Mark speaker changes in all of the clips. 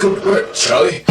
Speaker 1: Good work, Charlie.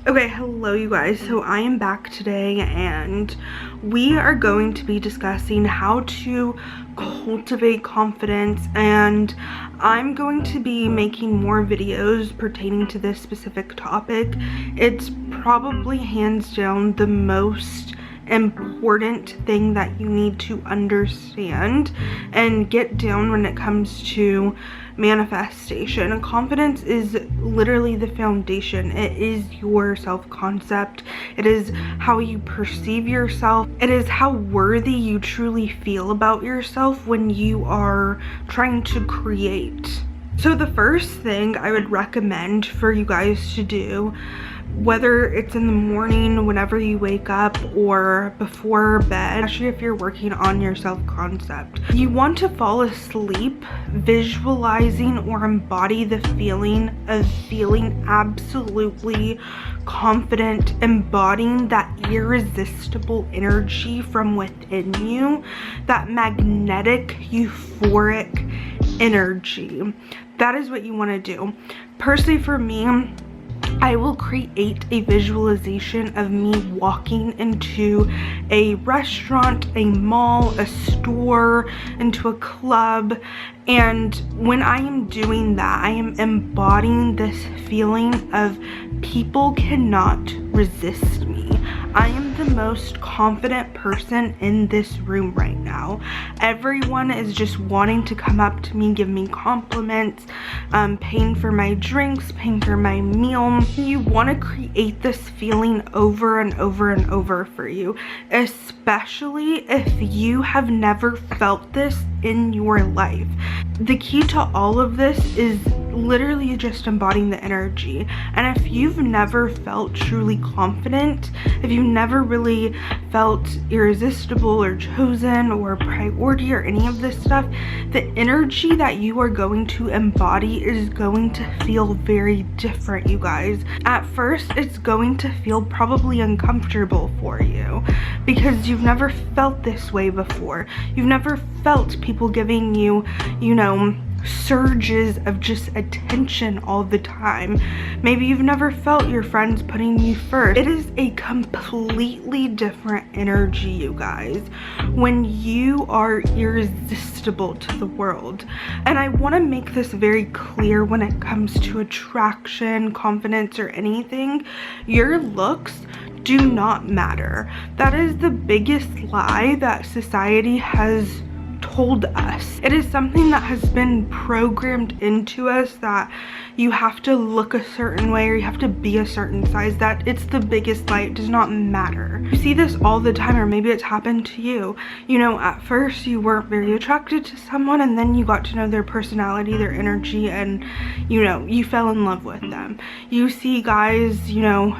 Speaker 2: Okay, hello you guys. So I am back today and we are going to be discussing how to cultivate confidence, and I'm going to be making more videos pertaining to this specific topic. It's probably hands down the most important thing that you need to understand and get down when it comes to manifestation. Confidence is literally the foundation. It is your self-concept. It is how you perceive yourself. It is how worthy you truly feel about yourself when you are trying to create. So the first thing I would recommend for you guys to do, whether it's in the morning whenever you wake up or before bed, especially if you're working on your self-concept, you want to fall asleep visualizing or embody the feeling of feeling absolutely confident, embodying that irresistible energy from within you, that magnetic, euphoric energy. That is what you want to do. Personally, for me, I will create a visualization of me walking into a restaurant, a mall, a store, into a club, and when I am doing that, I am embodying this feeling of people cannot resist me. I am the most confident person in this room right now. Everyone is just wanting to come up to me, give me compliments, paying for my drinks, paying for my meal. You want to create this feeling over and over and over for you, especially if you have never felt this in your life. The key to all of this is literally just embodying the energy. And if you've never felt truly confident, if you've never really felt irresistible or chosen or priority or any of this stuff, the energy that you are going to embody is going to feel very different, you guys. At first, it's going to feel probably uncomfortable for you because you've never felt this way before. You've never felt people giving you, surges of just attention all the time. Maybe you've never felt your friends putting you first. It is a completely different energy, you guys, when you are irresistible to the world. And I want to make this very clear when it comes to attraction, confidence, or anything. Your looks do not matter. That is the biggest lie that society has told us. It is something that has been programmed into us that you have to look a certain way or you have to be a certain size. That it's the biggest lie. It does not matter. You see this all the time, or maybe it's happened to you. At first you weren't very attracted to someone and then you got to know their personality, their energy, and you fell in love with them. You see guys,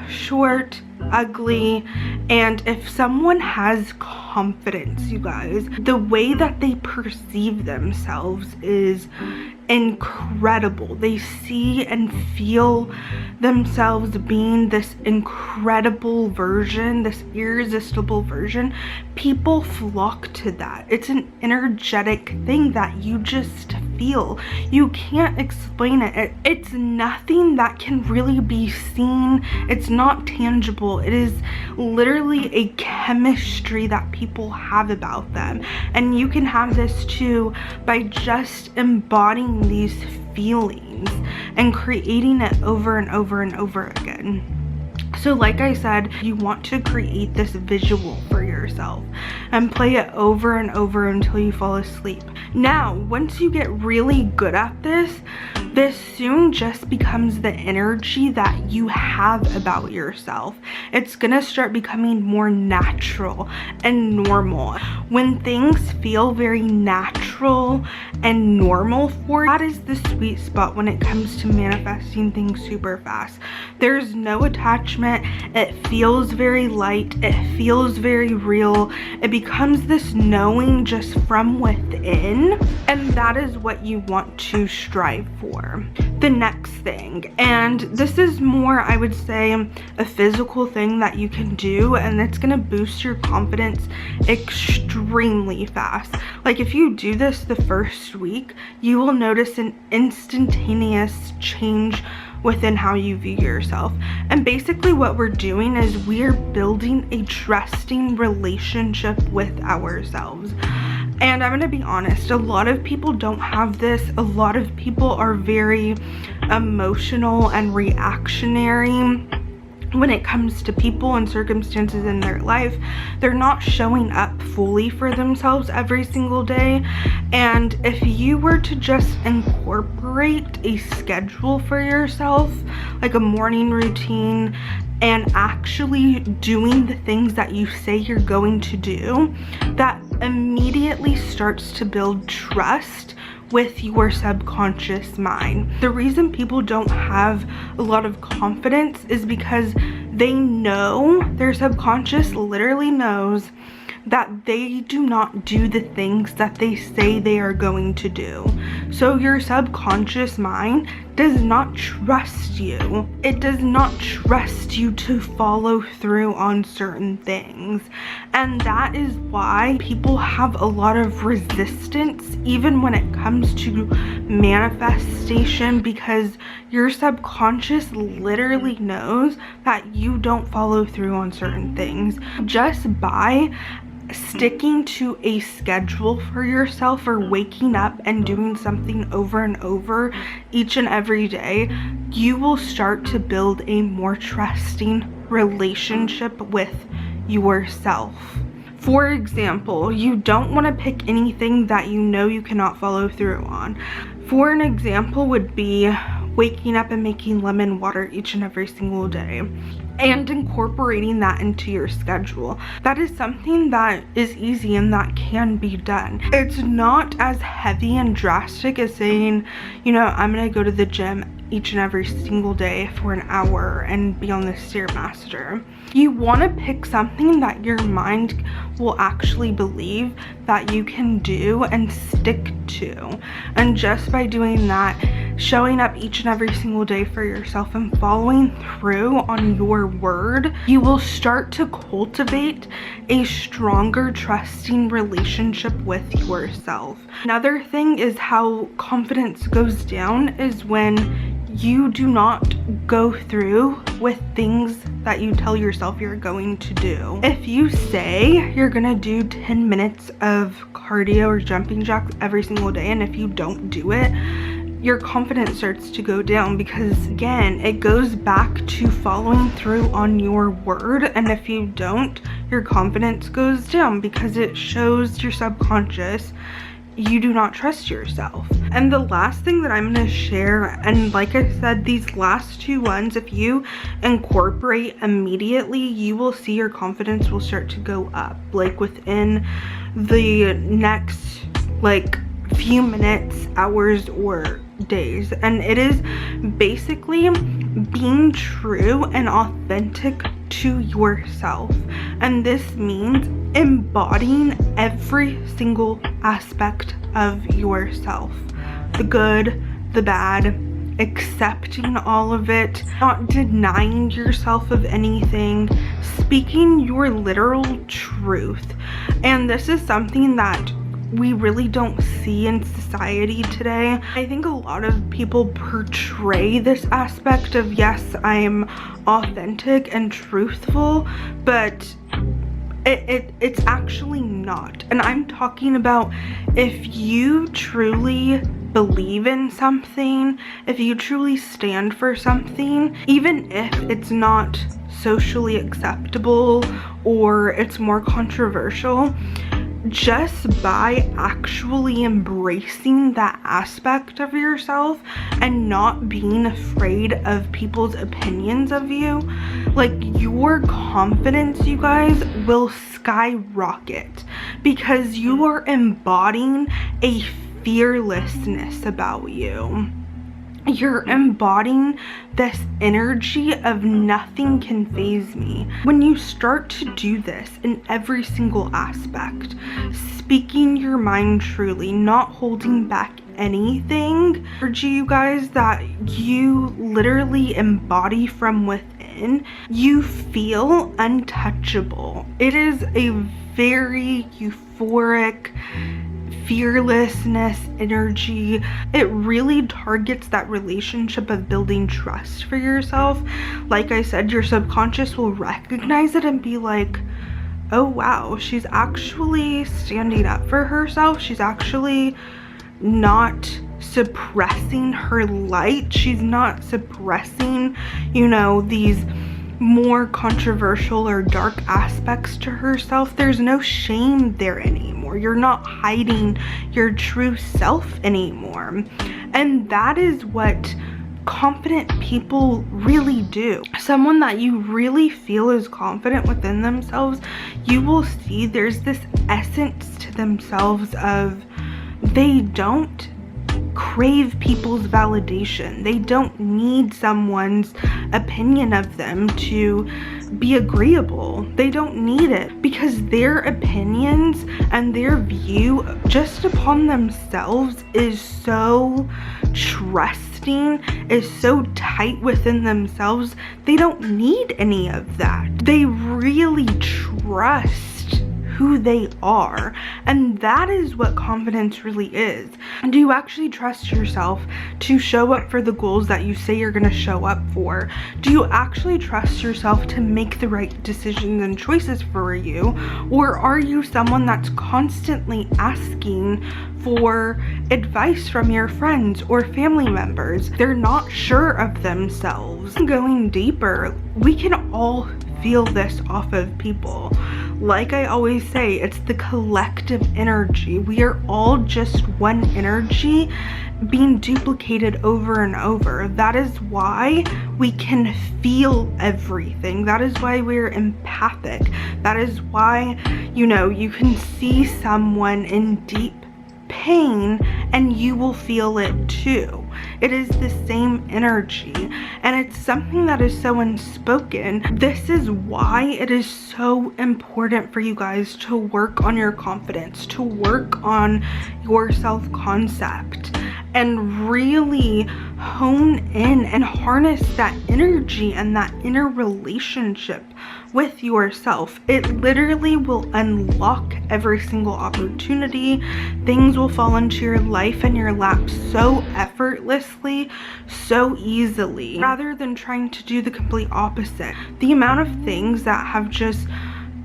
Speaker 2: short, ugly, and if someone has confidence, you guys, the way that they perceive themselves is incredible. They see and feel themselves being this incredible version, this irresistible version. People flock to that. It's an energetic thing that you just feel. You can't explain it. It's nothing that can really be seen. It's not tangible. It is literally a chemistry that people have about them. And you can have this too by just embodying these feelings and creating it over and over and over again. So like I said, you want to create this visual for yourself and play it over and over until you fall asleep. Now, once you get really good at this soon just becomes the energy that you have about yourself. It's gonna start becoming more natural and normal. When things feel very natural natural and normal for you. That is the sweet spot when it comes to manifesting things super fast. There's no attachment. It feels very light. It feels very real. It becomes this knowing just from within, and that is what you want to strive for. The next thing, and this is more, I would say, a physical thing that you can do, and it's gonna boost your confidence extremely fast. Like, if you do this the first week, you will notice an instantaneous change within how you view yourself. And basically what we're doing is we're building a trusting relationship with ourselves. And I'm gonna be honest, a lot of people don't have this. A lot of people are very emotional and reactionary when it comes to people and circumstances in their life. They're not showing up fully for themselves every single day. And if you were to just incorporate a schedule for yourself, like a morning routine, and actually doing the things that you say you're going to do, that immediately starts to build trust with your subconscious mind. The reason people don't have a lot of confidence is because they know, their subconscious literally knows that they do not do the things that they say they are going to do. So your subconscious mind does not trust you. It does not trust you to follow through on certain things. And that is why people have a lot of resistance even when it comes to manifestation, because your subconscious literally knows that you don't follow through on certain things. Just by sticking to a schedule for yourself, or waking up and doing something over and over each and every day, you will start to build a more trusting relationship with yourself. For example, you don't want to pick anything that you know you cannot follow through on. For an example would be waking up and making lemon water each and every single day and incorporating that into your schedule. That is something that is easy and that can be done. It's not as heavy and drastic as saying, you know, I'm gonna go to the gym each and every single day for an hour and be on the Stairmaster. You want to pick something that your mind will actually believe that you can do and stick to. And just by doing that, showing up each and every single day for yourself and following through on your word, you will start to cultivate a stronger, trusting relationship with yourself. Another thing is how confidence goes down is when you do not go through with things that you tell yourself you're going to do. If you say you're gonna do 10 minutes of cardio or jumping jacks every single day, and if you don't do it, your confidence starts to go down, because again, it goes back to following through on your word. And if you don't, your confidence goes down because it shows your subconscious you do not trust yourself. And the last thing that I'm going to share, and like I said, these last two ones, if you incorporate immediately, you will see your confidence will start to go up, like within the next like few minutes, hours, or days. And it is basically being true and authentic to yourself. And this means embodying every single aspect of yourself, the good, the bad, accepting all of it, not denying yourself of anything, speaking your literal truth. And this is something that we really don't see in society today. I think a lot of people portray this aspect of, yes, I'm authentic and truthful, but it's actually not. And I'm talking about, if you truly believe in something, if you truly stand for something, even if it's not socially acceptable or it's more controversial, just by actually embracing that aspect of yourself and not being afraid of people's opinions of you, like, your confidence, you guys, will skyrocket because you are embodying a fearlessness about you. You're embodying this energy of nothing can faze me. When you start to do this in every single aspect, speaking your mind truly, not holding back anything, energy, you guys, that you literally embody from within, you feel untouchable. It is a very euphoric, fearlessness energy. It really targets that relationship of building trust for yourself. Like I said, your subconscious will recognize it and be like, oh wow, she's actually standing up for herself. She's actually not suppressing her light. She's not suppressing, you know, these more controversial or dark aspects to herself. There's no shame there anymore. You're not hiding your true self anymore. And that is what confident people really do. Someone that you really feel is confident within themselves, you will see there's this essence to themselves of they don't crave people's validation. They don't need someone's opinion of them to be agreeable. They don't need it because their opinions and their view just upon themselves is so trusting, is so tight within themselves. They don't need any of that. They really trust who they are, and that is what confidence really is. Do you actually trust yourself to show up for the goals that you say you're going to show up for? Do you actually trust yourself to make the right decisions and choices for you? Or are you someone that's constantly asking for advice from your friends or family members? They're not sure of themselves. Going deeper, we can all feel this off of people. Like I always say, it's the collective energy. We are all just one energy being duplicated over and over. That is why we can feel everything. That is why we're empathic. That is why, you know, you can see someone in deep pain and you will feel it too. It is the same energy, and it's something that is so unspoken. This is why it is so important for you guys to work on your confidence, to work on your self-concept, and really hone in and harness that energy and that inner relationship with yourself. It literally will unlock every single opportunity. Things will fall into your life and your lap so effortlessly, so easily, rather than trying to do the complete opposite. The amount of things that have just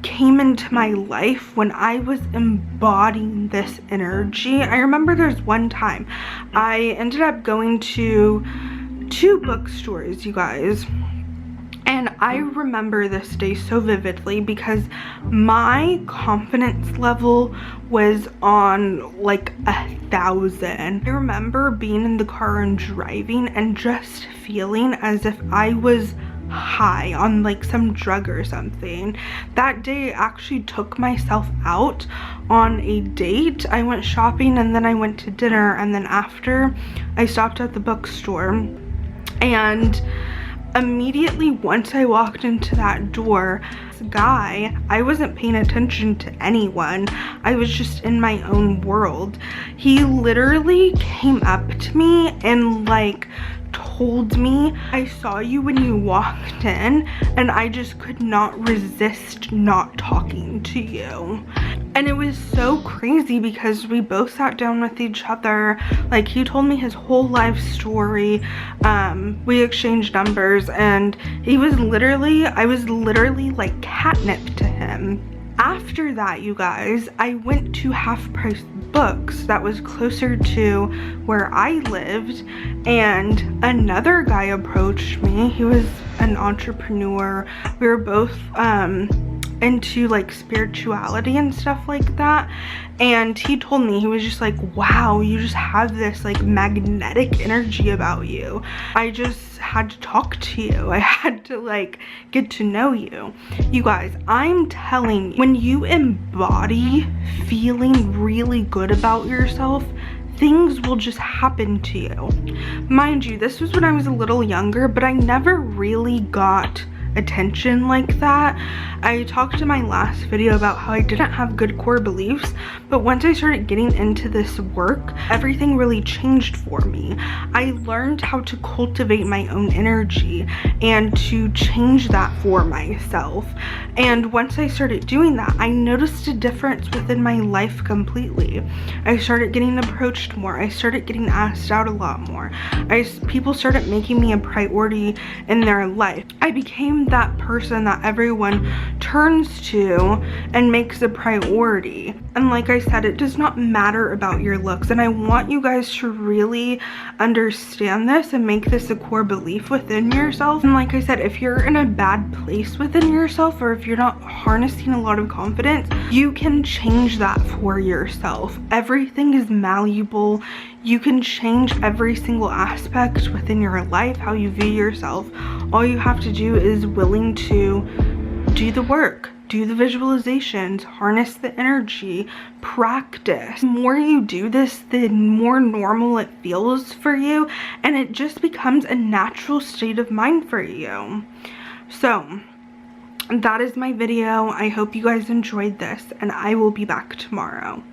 Speaker 2: came into my life when I was embodying this energy. I remember there's one time I ended up going to 2 bookstores, you guys. And I remember this day so vividly because my confidence level was on like 1,000. I remember being in the car and driving and just feeling as if I was high on like some drug or something. That day I actually took myself out on a date. I went shopping and then I went to dinner, and then after I stopped at the bookstore, and immediately once I walked into that door, this guy, I wasn't paying attention to anyone. I was just in my own world. He literally came up to me and like told me, I saw you when you walked in and I just could not resist not talking to you. And it was so crazy because we both sat down with each other. Like, he told me his whole life story. We exchanged numbers, and I was literally like catnip to him. After that, you guys, I went to Half Price Books that was closer to where I lived, and another guy approached me. He was an entrepreneur. We were both into like spirituality and stuff like that, and he told me, he was just like, wow, you just have this like magnetic energy about you. I just had to talk to you. I had to like get to know you. You guys, I'm telling you, when you embody feeling really good about yourself, things will just happen to you. Mind you, this was when I was a little younger, but I never really got attention like that. I talked in my last video about how I didn't have good core beliefs, but once I started getting into this work, everything really changed for me. I learned how to cultivate my own energy and to change that for myself. And once I started doing that, I noticed a difference within my life completely. I started getting approached more. I started getting asked out a lot more. People started making me a priority in their life. I became that person that everyone turns to and makes a priority. And like I said, it does not matter about your looks, and I want you guys to really understand this and make this a core belief within yourself. And like I said, if you're in a bad place within yourself, or if you're not harnessing a lot of confidence, you can change that for yourself. Everything is malleable. You can change every single aspect within your life, how you view yourself. All you have to do is willing to do the work, do the visualizations, harness the energy, practice. The more you do this, the more normal it feels for you, and it just becomes a natural state of mind for you. So that is my video. I hope you guys enjoyed this, and I will be back tomorrow.